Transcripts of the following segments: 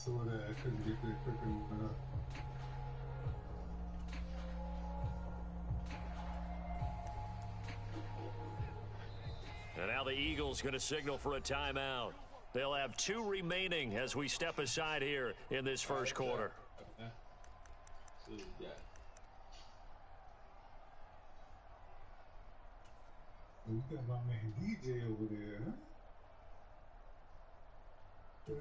saw that. I couldn't get there quick enough. And now the Eagles going to signal for a timeout. They'll have 2 remaining as we step aside here in this first quarter. We got my man DJ over there, huh? Yeah.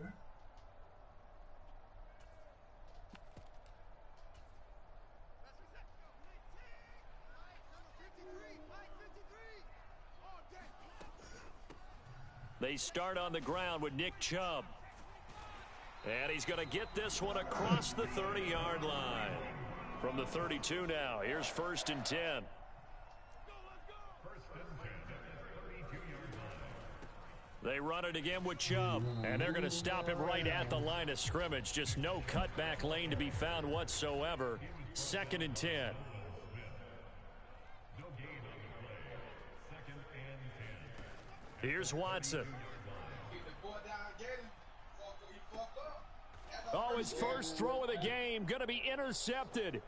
They start on the ground with Nick Chubb. And he's going to get this one across the 30-yard line. From the 32 now, here's 1st and 10. They run it again with Chubb, and they're going to stop him right at the line of scrimmage. Just no cutback lane to be found whatsoever. 2nd and 10. Here's Watson. Oh, his first throw of the game going to be intercepted.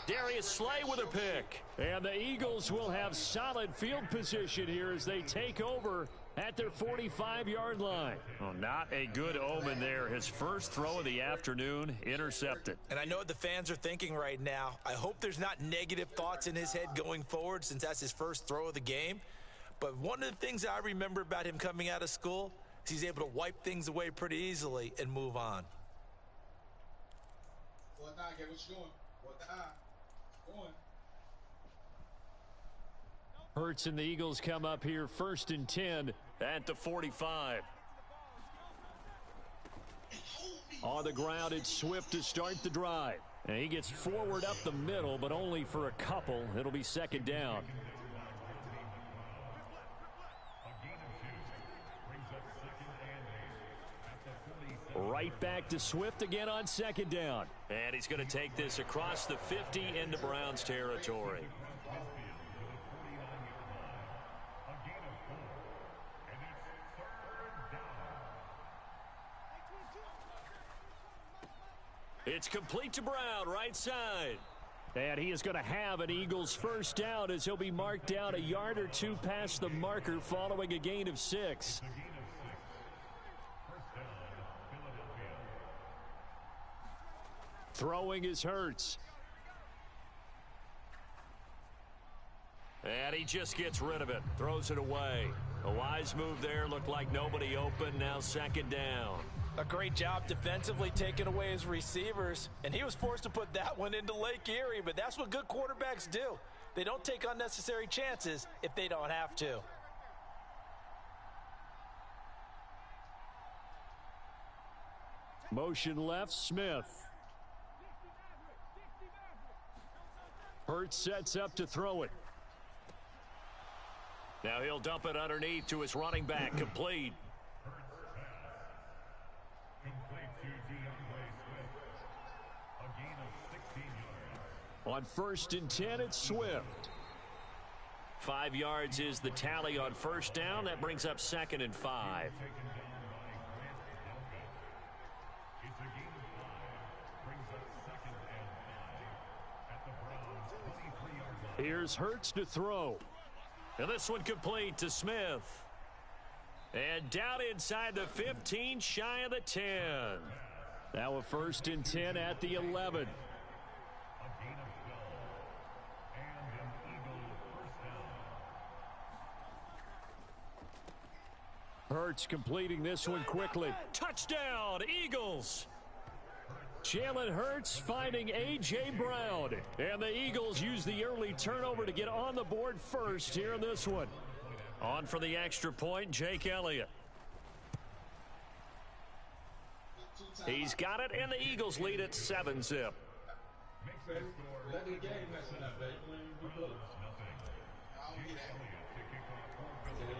Darius Slay with a pick. And the Eagles will have solid field position here as they take over at their 45-yard line. Oh, not a good omen there. His first throw of the afternoon intercepted. And I know what the fans are thinking right now. I hope there's not negative thoughts in his head going forward since that's his first throw of the game. But one of the things I remember about him coming out of school is he's able to wipe things away pretty easily and move on. Get what you're doing. Hurts and the Eagles come up here 1st and 10 at the 45. On the ground, it's Swift to start the drive. And he gets forward up the middle, but only for a couple. It'll be 2nd down. Right back to Swift again on 2nd down. And he's going to take this across the 50 into Browns territory. It's complete to Brown, right side. And he is going to have an Eagles first down as he'll be marked down a yard or 2 past the marker following a gain of 6. Throwing is Hurts. And he just gets rid of it. Throws it away. A wise move there. Looked like nobody open. Now 2nd down. A great job defensively taking away his receivers. And he was forced to put that one into Lake Erie. But that's what good quarterbacks do. They don't take unnecessary chances if they don't have to. Motion left, Smith. Hurts sets up to throw it. Now he'll dump it underneath to his running back. Complete. On 1st and 10, it's Swift. 5 yards is the tally on 1st down. That brings up 2nd and 5. Here's Hurts to throw. And this one complete to Smith. And down inside the 15, shy of the 10. Now a 1st and 10 at the 11. Hurts completing this one quickly. Touchdown, Eagles! Jalen Hurts finding A.J. Brown. And the Eagles use the early turnover to get on the board first here in this one. On for the extra point, Jake Elliott. He's got it, and the Eagles lead at 7-zip.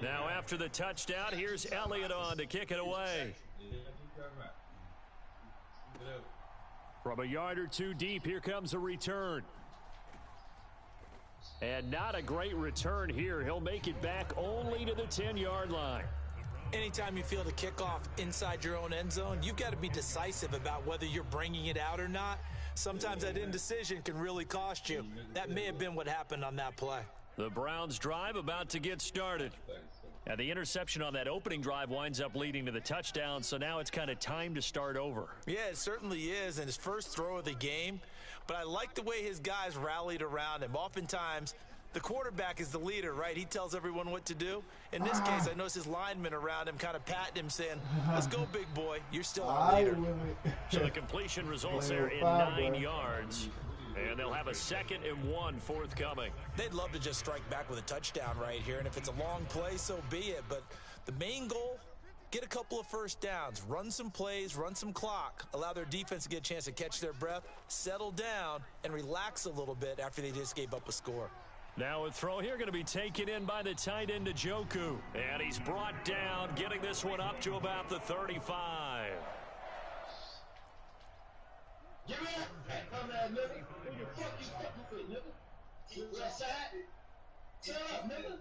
Now after the touchdown, here's Elliott on to kick it away. From a yard or 2 deep, here comes a return. And not a great return here. He'll make it back only to the 10-yard line. Anytime you field a kickoff inside your own end zone, you've got to be decisive about whether you're bringing it out or not. Sometimes that indecision can really cost you. That may have been what happened on that play. The Browns drive about to get started. And the interception on that opening drive winds up leading to the touchdown, so now it's kind of time to start over. Yeah, it certainly is, and his first throw of the game. But I like the way his guys rallied around him. Oftentimes, the quarterback is the leader, right? He tells everyone what to do. In this case, I noticed his linemen around him kind of patting him, saying, let's go, big boy. You're still our leader. So the completion results there in 9 yards. And they'll have a 2nd and 1 forthcoming. They'd love to just strike back with a touchdown right here. And if it's a long play, so be it. But the main goal, get a couple of first downs, run some plays, run some clock, allow their defense to get a chance to catch their breath, settle down, and relax a little bit after they just gave up a score. Now a throw here going to be taken in by the tight end Njoku. And he's brought down, getting this one up to about the 35. Give me that. Come on, nigga. Who the fuck you fucking with, nigga? You west side? Shut up, nigga.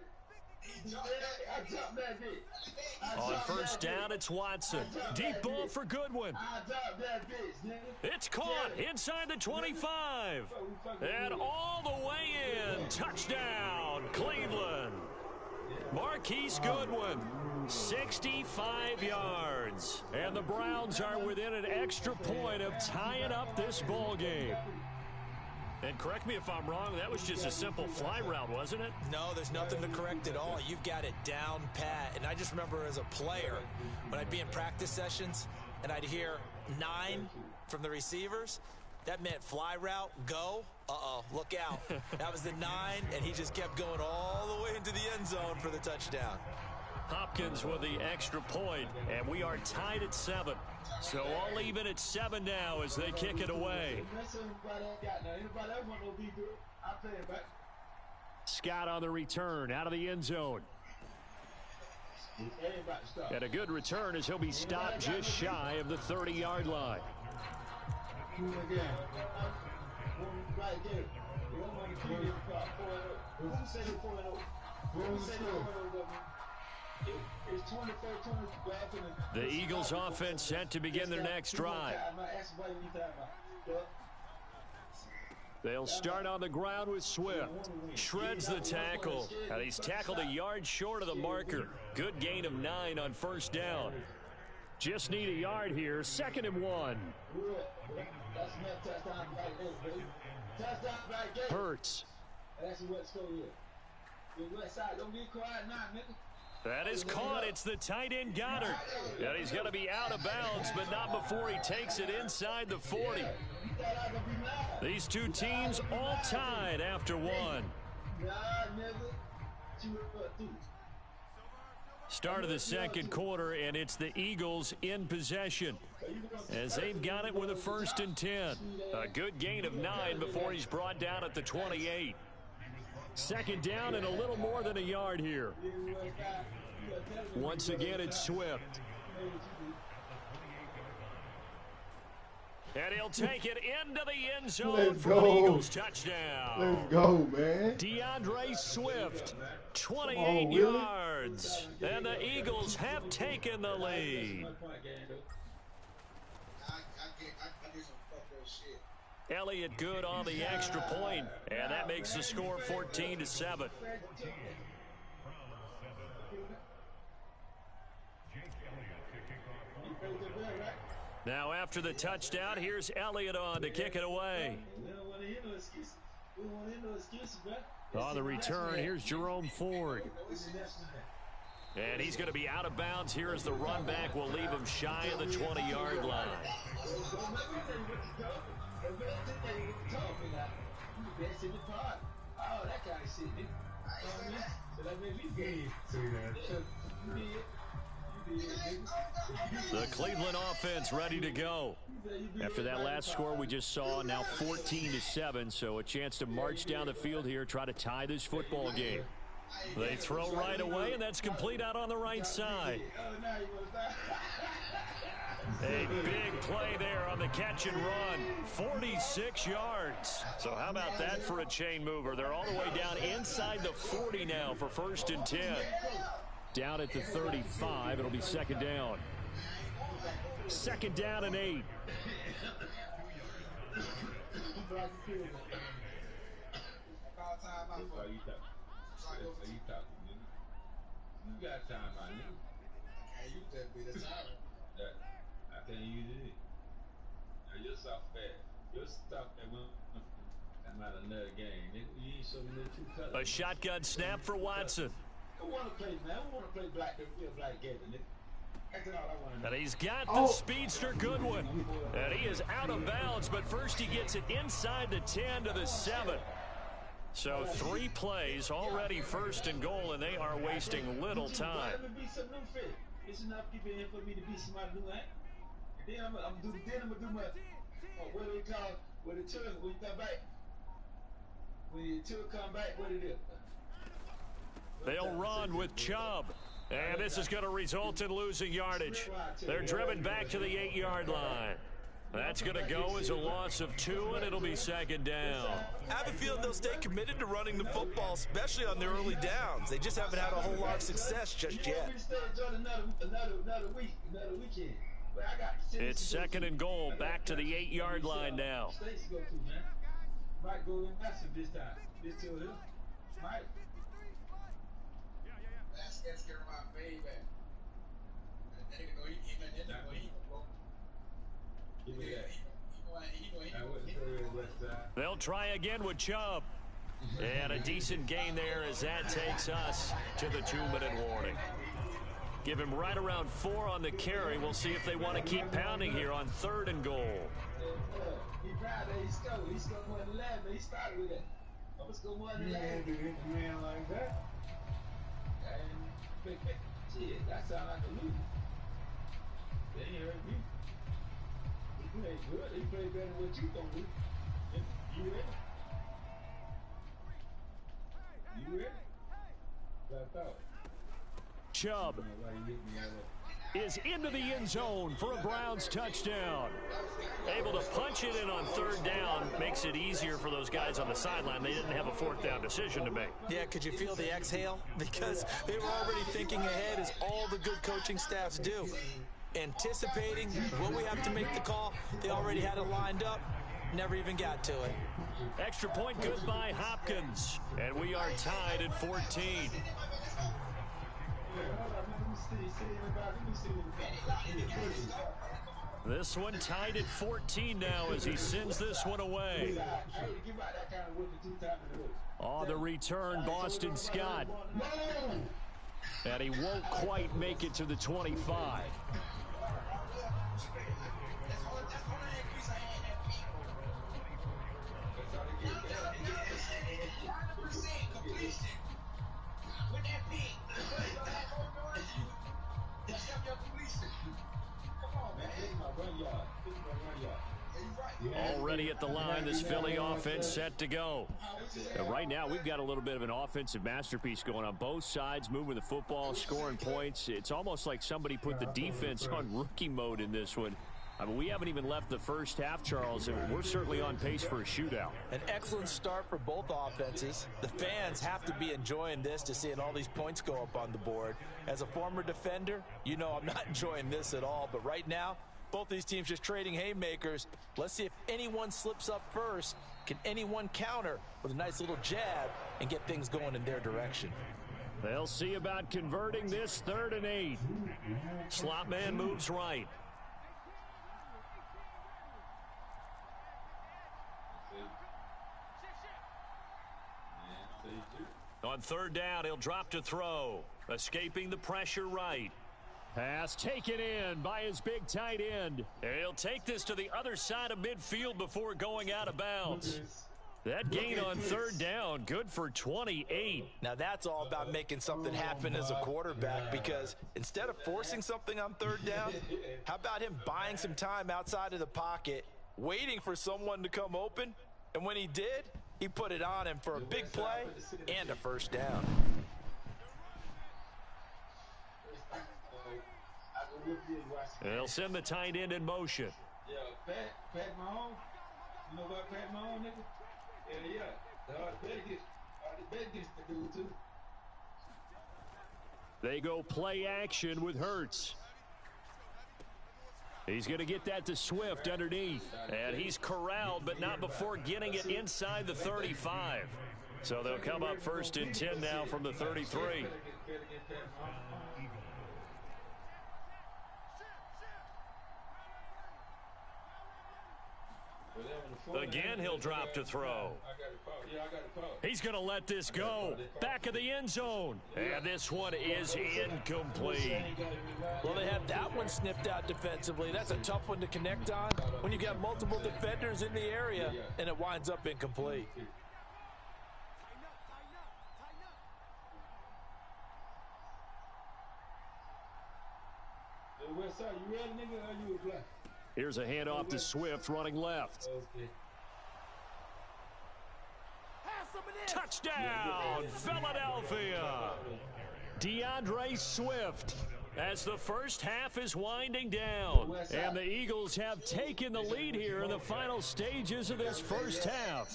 I dropped that bitch. On first down, it's Watson. Deep ball for Goodwin. I dropped that bitch, nigga. It's caught inside the 25. And all the way in. Touchdown, Cleveland. Marquise Goodwin, 65 yards. And the Browns are within an extra point of tying up this ball game. And correct me if I'm wrong, that was just a simple fly route, wasn't it? No, there's nothing to correct at all. You've got it down pat. And I just remember as a player, when I'd be in practice sessions and I'd hear 9 from the receivers, that meant fly route, go. Look out. That was the 9, and he just kept going all the way into the end zone for the touchdown. Hopkins with the extra point, and we are tied at 7. So all even at 7 now as they kick it away. Scott on the return, out of the end zone. And a good return as he'll be stopped just shy of the 30-yard line. The Eagles offense set to begin their next drive. They'll start on the ground with Swift. Shreds the tackle. And he's tackled a yard short of the marker. Good gain of 9 on first down. Just need a yard here. 2nd and 1. Hurts. That is caught. It's the tight end Goddard. And he's going to be out of bounds, but not before he takes it inside the 40. These two teams all tied after 1. Start of the second quarter, and it's the Eagles in possession as they've got it with a 1st and 10. A good gain of 9 before he's brought down at the 28. 2nd down and a little more than a yard here. Once again, it's Swift. And he'll take it into the end zone for an Eagles touchdown. Let's go, man. DeAndre Swift, 28 yards. And the Eagles have taken the lead. Elliott good on the extra point, and that makes the score 14-7. Now after the touchdown, here's Elliott on to kick it away. On the return, here's Jerome Ford. And he's going to be out of bounds here as the run back will leave him shy of the 20-yard line. The Cleveland offense ready to go. After that last score we just saw, now 14-7, so a chance to march down the field here, try to tie this football game. They throw right away, and that's complete out on the right side. A big play there on the catch and run. 46 yards. So how about that for a chain mover? They're all the way down inside the 40 now for 1st and 10. Down at the 35. It'll be second down. Second down and 8. You got time, my nigga. I can't use that bit of time. I can't use it. Now you're soft fat. You're soft fat. I'm out another game, nigga. You ain't showing me no two colors. A shotgun snap for Watson. I want to play, man. I want to play black Gator, nigga. That's all I want to know. And he's got the speedster Goodwin. And he is out of bounds, but first he gets it inside the 10 to the 7. So 3 plays, already first and goal, and they are wasting little time. Let me be some new fit. It's enough people in here for me to be somebody new, eh? Then I'm gonna do my what do they call when the children when you come back? When your children come back, what it is? They'll run with Chubb. And this is going to result in losing yardage. They're driven back to the 8-yard line. That's going to go as a loss of 2, and it'll be second down. I have a feeling they'll stay committed to running the football, especially on their early downs. They just haven't had a whole lot of success just yet. Another weekend. It's second and goal, back to the 8-yard line now. Might go in massive this time. This till here. Might. That's scared of my baby. They'll try again with Chubb. And a decent gain there as that takes us to the 2-minute warning. Give him right around 4 on the carry. We'll see if they want to keep pounding here on 3rd and goal. He scored more than 11. He started with that. I'm going to score more than 11. Man like that. Shit, that sound like a loser. They ain't hurt me. He played good. He played better than what you gonna do. You ready? You ready? That's out. Chubb is into the end zone for a Browns touchdown. Able to punch it in on 3rd down. Makes it easier for those guys on the sideline. They didn't have a 4th down decision to make. Yeah, could you feel the exhale? Because they were already thinking ahead, as all the good coaching staffs do. Anticipating, will we have to make the call? They already had it lined up. Never even got to it. Extra point good by Hopkins. And we are tied at 14. This one tied at 14 now as he sends this one away. On the return, Boston Scott. And he won't quite make it to the 25. Already at the line, this Philly offense set to go. And right now, we've got a little bit of an offensive masterpiece going on. Both sides moving the football, scoring points. It's almost like somebody put the defense on rookie mode in this one. I mean, we haven't even left the first half, Charles, and we're certainly on pace for a shootout. An excellent start for both offenses. The fans have to be enjoying this to seeing all these points go up on the board. As a former defender, you know I'm not enjoying this at all. But right now, both these teams just trading haymakers. Let's see if anyone slips up first. Can anyone counter with a nice little jab and get things going in their direction? They'll see about converting this 3rd and 8. Slot man moves right. On 3rd down, he'll drop to throw. Escaping the pressure right. Pass taken in by his big tight end. He'll take this to the other side of midfield before going out of bounds. That gain on 3rd down, good for 28. Now that's all about making something happen as a quarterback, because instead of forcing something on 3rd down, how about him buying some time outside of the pocket, waiting for someone to come open, and when he did, he put it on him for a big play and a 1st down. They'll send the tight end in motion. Yeah, Pat Mahomes. You know about Pat Mahomes, nigga? Yeah. The bet gets to do too. They go play action with Hurts. He's going to get that to Swift underneath. And he's corralled, but not before getting it inside the 35. So they'll come up 1st and 10 now from the 33. Again, he'll drop to throw. He's going to let this go. Back of the end zone. And this one is incomplete. Well, they have that one snipped out defensively. That's a tough one to connect on when you got multiple defenders in the area, and it winds up incomplete. Here's a handoff to Swift running left. Touchdown, Philadelphia. DeAndre Swift as the first half is winding down. And the Eagles have taken the lead here in the final stages of this first half.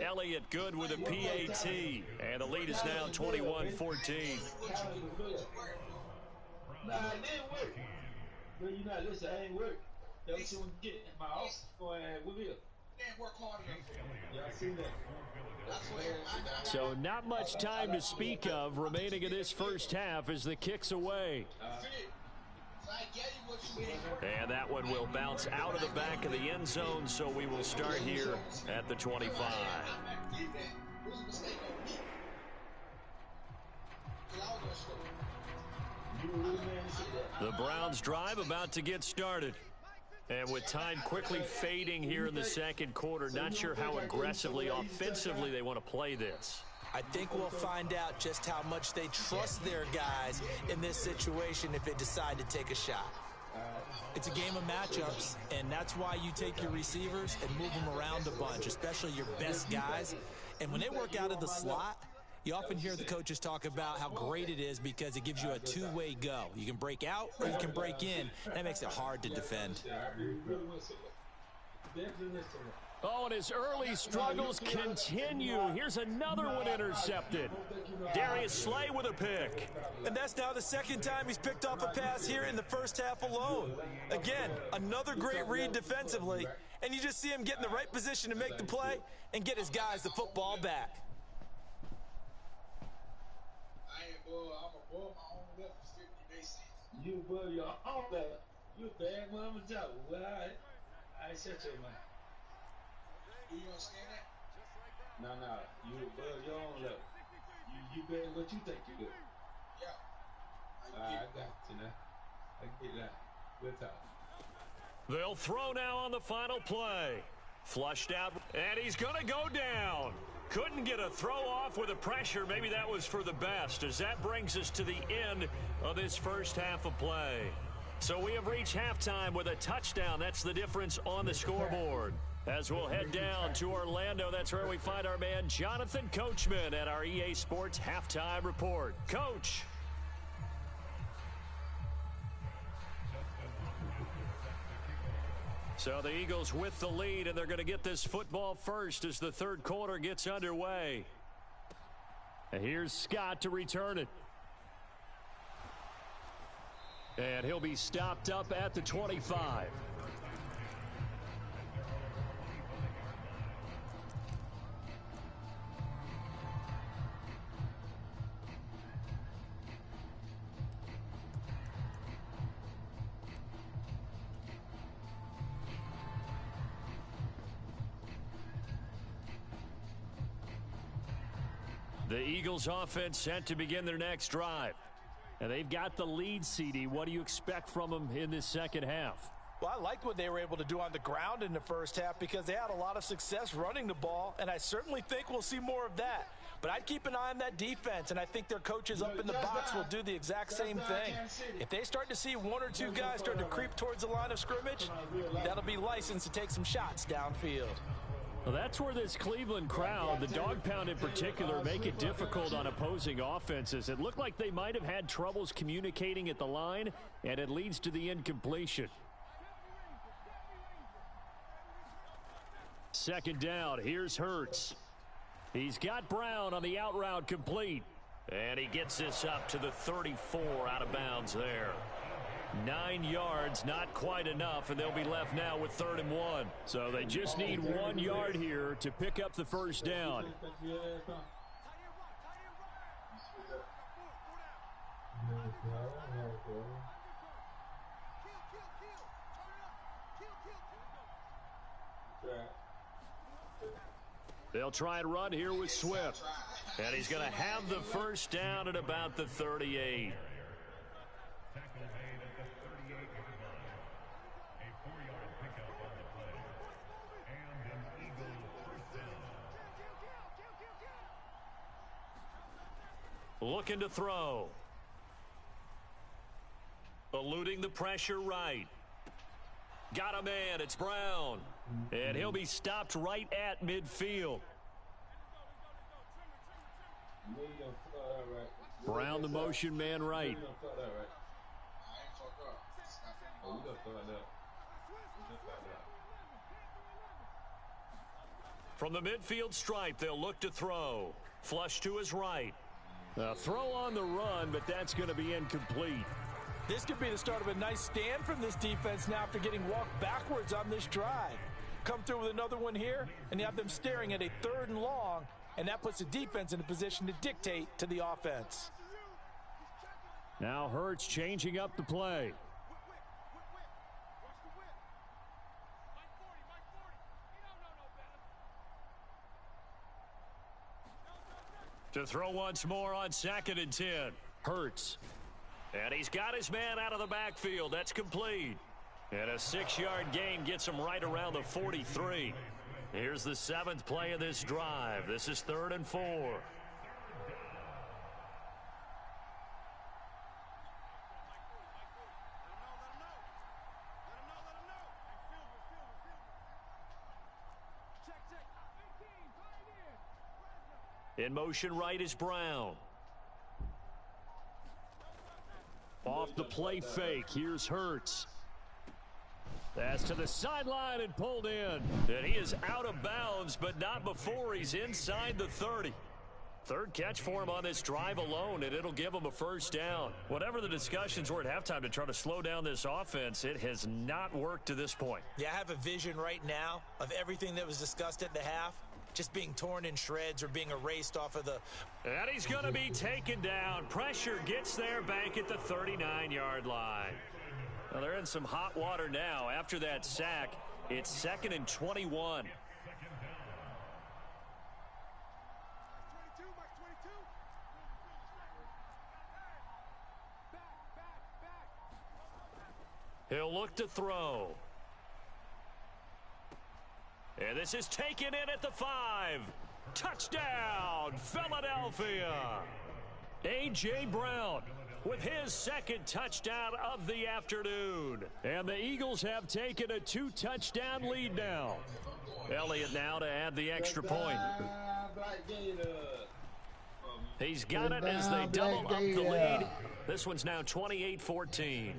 Elliott good with a PAT. And the lead is now 21-14. Nah, it didn't work. But you know, listen, I ain't work. That's what you get my office going with you. Didn't work hard enough. Yeah, I see that. So not much time to speak of remaining in this first half as the kick's away. And that one will bounce out of the back of the end zone, so we will start here at the 25. The Browns drive about to get started. And with time quickly fading here in the second quarter, not sure how aggressively, offensively they want to play this. I think we'll find out just how much they trust their guys in this situation if they decide to take a shot. It's a game of matchups, and that's why you take your receivers and move them around a bunch, especially your best guys. And when they work out of the slot, you often hear the coaches talk about how great it is because it gives you a two-way go. You can break out or you can break in. That makes it hard to defend. Oh, and his early struggles continue. Here's another one intercepted. Darius Slay with a pick. And that's now the second time he's picked off a pass here in the first half alone. Again, another great read defensively. And you just see him get in the right position to make the play and get his guys the football back. You above your own level. You a bad mama job. Well, I shut your mouth. You understand that? No. You above your own level. You better what you think you do. Yeah. I got you now. I get that. Good talk. They'll throw now on the final play. Flushed out, and he's going to go down. Couldn't get a throw off with the pressure. Maybe that was for the best, as that brings us to the end of this first half of play. So we have reached halftime with a touchdown. That's the difference on the scoreboard. As we'll head down to Orlando, that's where we find our man Jonathan Coachman at our EA Sports Halftime Report. Coach. So the Eagles with the lead, and they're going to get this football first as the third quarter gets underway. And here's Scott to return it. And he'll be stopped up at the 25. The Eagles offense set to begin their next drive. And they've got the lead, CD. What do you expect from them in this second half? Well, I liked what they were able to do on the ground in the first half because they had a lot of success running the ball, and I certainly think we'll see more of that. But I'd keep an eye on that defense, and I think their coaches up in the box will do the exact same thing. If they start to see one or two guys start to creep towards the line of scrimmage, that'll be licensed to take some shots downfield. Well, that's where this Cleveland crowd, the dog pound in particular, make it difficult on opposing offenses. It looked like they might have had troubles communicating at the line, and it leads to the incompletion. Second down, here's Hurts. He's got Brown on the out route complete. And he gets this up to the 34 out of bounds there. 9 yards, not quite enough, and they'll be left now with 3rd and 1. So they just need 1 yard here to pick up the first down. They'll try and run here with Swift. And he's going to have the first down at about the 38. Looking to throw. Eluding the pressure right. Got a man. It's Brown. And he'll be stopped right at midfield. Brown, the motion man right. From the midfield stripe, they'll look to throw. Flush to his right. A throw on the run, but that's going to be incomplete. This could be the start of a nice stand from this defense now after getting walked backwards on this drive. Come through with another one here, and you have them staring at a 3rd and long, and that puts the defense in a position to dictate to the offense. Now Hurts changing up the play. To throw once more on 2nd and 10. Hurts. And he's got his man out of the backfield. That's complete. And a 6-yard gain gets him right around the 43. Here's the 7th play of this drive. This is 3rd and 4. In motion right is Brown. Off the play fake. Here's Hurts. That's to the sideline and pulled in. And he is out of bounds, but not before he's inside the 30. 3rd catch for him on this drive alone, and it'll give him a first down. Whatever the discussions were at halftime to try to slow down this offense, it has not worked to this point. Yeah, I have a vision right now of everything that was discussed at the half just being torn in shreds or being erased off of the... And he's going to be taken down. Pressure gets there back at the 39-yard line. Well, they're in some hot water now. After that sack, it's 2nd and 21. He'll look to throw. And this is taken in at the 5. Touchdown, Philadelphia. A.J. Brown with his 2nd touchdown of the afternoon. And the Eagles have taken a 2-touchdown lead now. Elliott now to add the extra point. He's got it as they double up the lead. This one's now 28-14.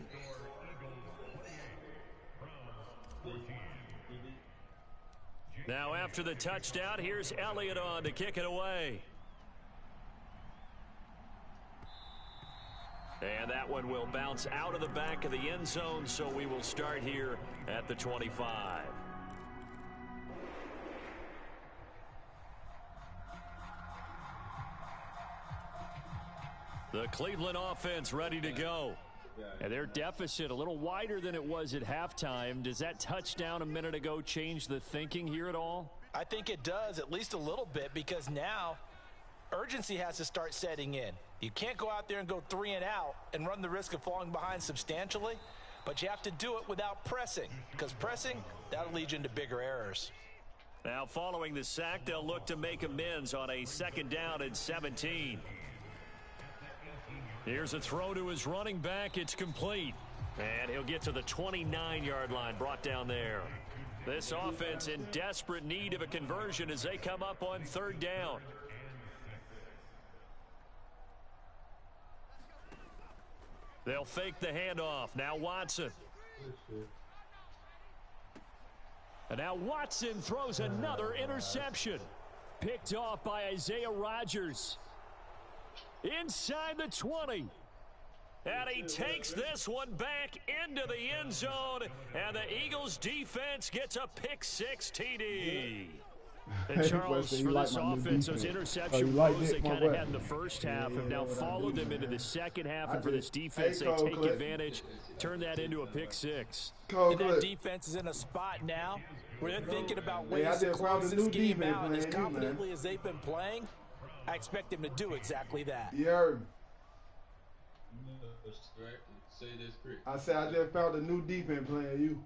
Now after the touchdown, here's Elliott on to kick it away. And that one will bounce out of the back of the end zone, so we will start here at the 25. The Cleveland offense ready to go. And their deficit a little wider than it was at halftime. Does that touchdown a minute ago change the thinking here at all? I think it does, at least a little bit, because now urgency has to start setting in. You can't go out there and go 3 and out and run the risk of falling behind substantially, but you have to do it without pressing, because pressing, that'll lead you into bigger errors. Now following the sack, they'll look to make amends on a 2nd down and 17. Here's a throw to his running back. It's complete. And he'll get to the 29-yard line, brought down there. This offense in desperate need of a conversion as they come up on 3rd down. They'll fake the handoff. Now Watson. And now Watson throws another interception. Picked off by Isaiah Rodgers. Inside the 20. And he takes this one back into the end zone. And the Eagles defense gets a pick-6 TD. And Charles, for this offense, those interception blows they kind of had in the first half have now followed them into the second half. And for this defense, they take advantage, turn that into a pick-6. And that defense is in a spot now where they're thinking about ways to close this game out. And as confidently as they've been playing, I expect them to do exactly that. Yeah. Say this, Chris. I said I just found a new defense playing you.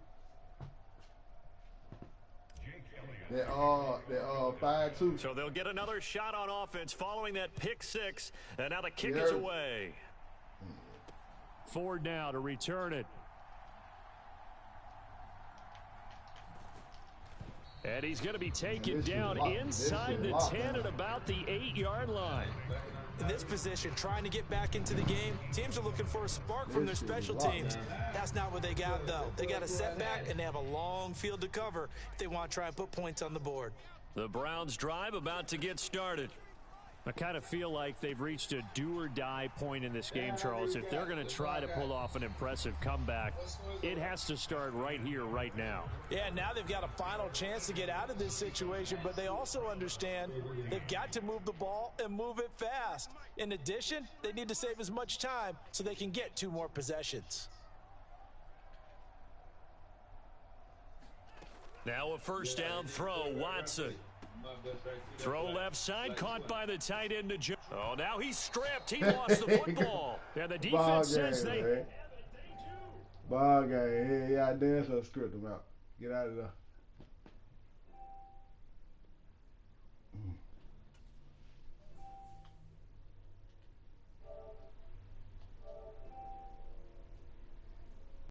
They're 5-2. So they'll get another shot on offense following that pick-6. And now the kick is away. Ford now to return it. And he's going to be taken down inside the 10 at about the 8-yard line. In this position, trying to get back into the game, teams are looking for a spark from their special teams. That's not what they got, though. They got a setback, and they have a long field to cover if they want to try and put points on the board. The Browns' drive about to get started. I kind of feel like they've reached a do-or-die point in this game, Charles. If they're going to try to pull off an impressive comeback, it has to start right here, right now. Yeah, now they've got a final chance to get out of this situation, but they also understand they've got to move the ball and move it fast. In addition, they need to save as much time so they can get 2 more possessions. Now a first down throw, Watson. Throw left side, caught by the tight end. Oh, now he's stripped. He lost the football. And the defense says they... Ball game. Yeah, dance or script them out. Get out of there.